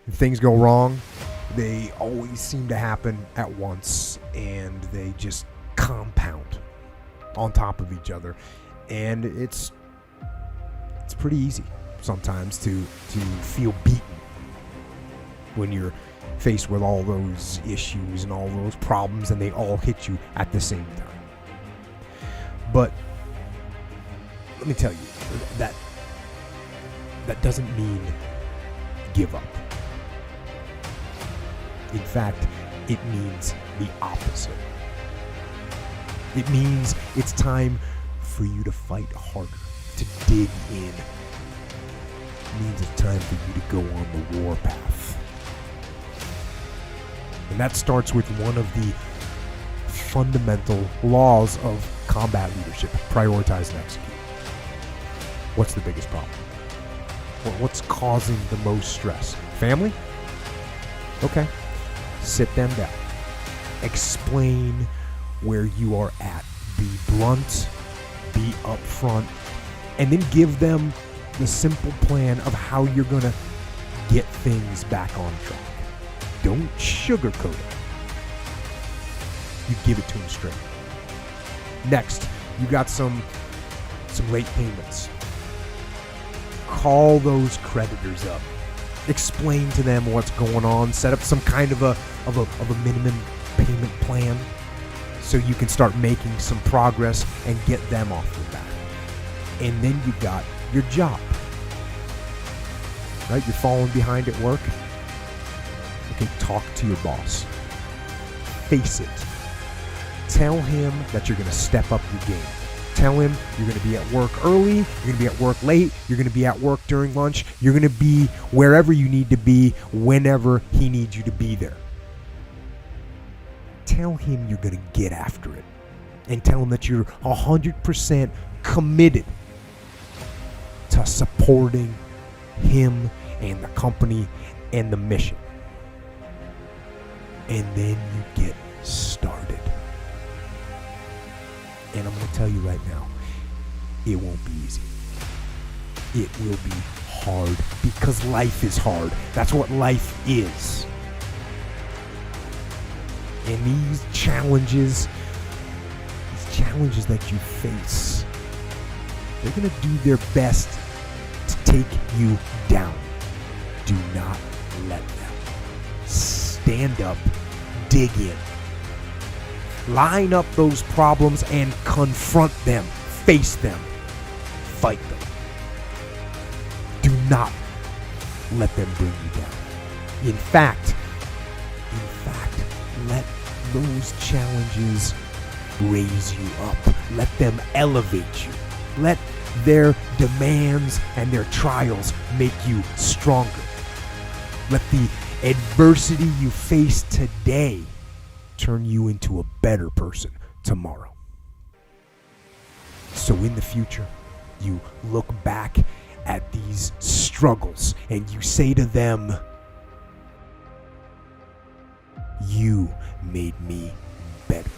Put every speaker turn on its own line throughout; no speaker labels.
If things go wrong, they always seem to happen at once, and they just compound on top of each other. And it's pretty easy sometimes to feel beaten when you're faced with all those issues and all those problems, and they all hit you at the same time. But let me tell you, that doesn't mean give up. In fact, it means the opposite. It means it's time for you to fight harder, to dig in. It means it's time for you to go on the war path. And that starts with one of the fundamental laws of combat leadership: prioritize and execute. What's the biggest problem? What's causing the most stress? Family? Okay. Sit them down. Explain where you are at. Be blunt, be upfront, and then give them the simple plan of how you're going to get things back on track. Don't sugarcoat it. You give it to them straight. Next, you got some late payments. Call those creditors up. Explain to them what's going on. Set up some kind of a minimum payment plan so you can start making some progress and get them off the back. And then you got your job. Right? You're falling behind at work. Okay, talk to your boss. Face it. Tell him that you're going to step up your game. Tell him you're going to be at work early, you're going to be at work late, you're going to be at work during lunch, you're going to be wherever you need to be whenever he needs you to be there. Tell him you're going to get after it. And tell him that you're 100% committed to supporting him and the company and the mission. And then you get started. And I'm going to tell you right now, it won't be easy. It will be hard because life is hard. That's what life is. And these challenges that you face, they're going to do their best to take you down. Do not let them. Stand up, dig in. Line up those problems and confront them. Face them. Fight them. Do not let them bring you down. In fact, let those challenges raise you up. Let them elevate you. Let their demands and their trials make you stronger. Let the adversity you face today turn you into a better person tomorrow. So in the future, you look back at these struggles and you say to them, "You made me better."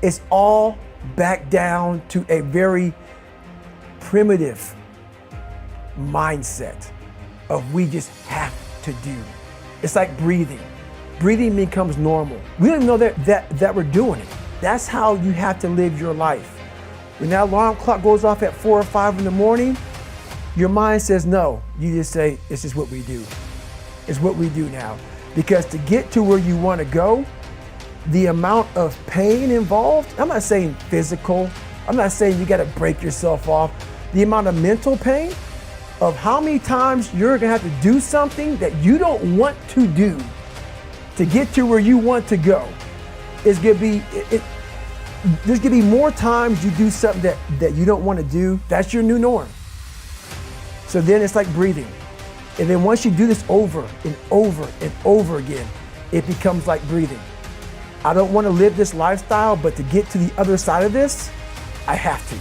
It's all back down to a very primitive mindset of we just have to do. It's like breathing. Breathing becomes normal. We don't even know that we're doing it. That's how you have to live your life. When that alarm clock goes off at 4 or 5 in the morning, your mind says no. You just say, it's just what we do. It's what we do now. Because to get to where you want to go, the amount of pain involved, I'm not saying physical, I'm not saying you got to break yourself off. The amount of mental pain of how many times you're going to have to do something that you don't want to do to get to where you want to go is going to be, there's going to be more times you do something that you don't want to do. That's your new norm. So then it's like breathing. And then once you do this over and over and over again, it becomes like breathing. I don't want to live this lifestyle, but to get to the other side of this, I have to.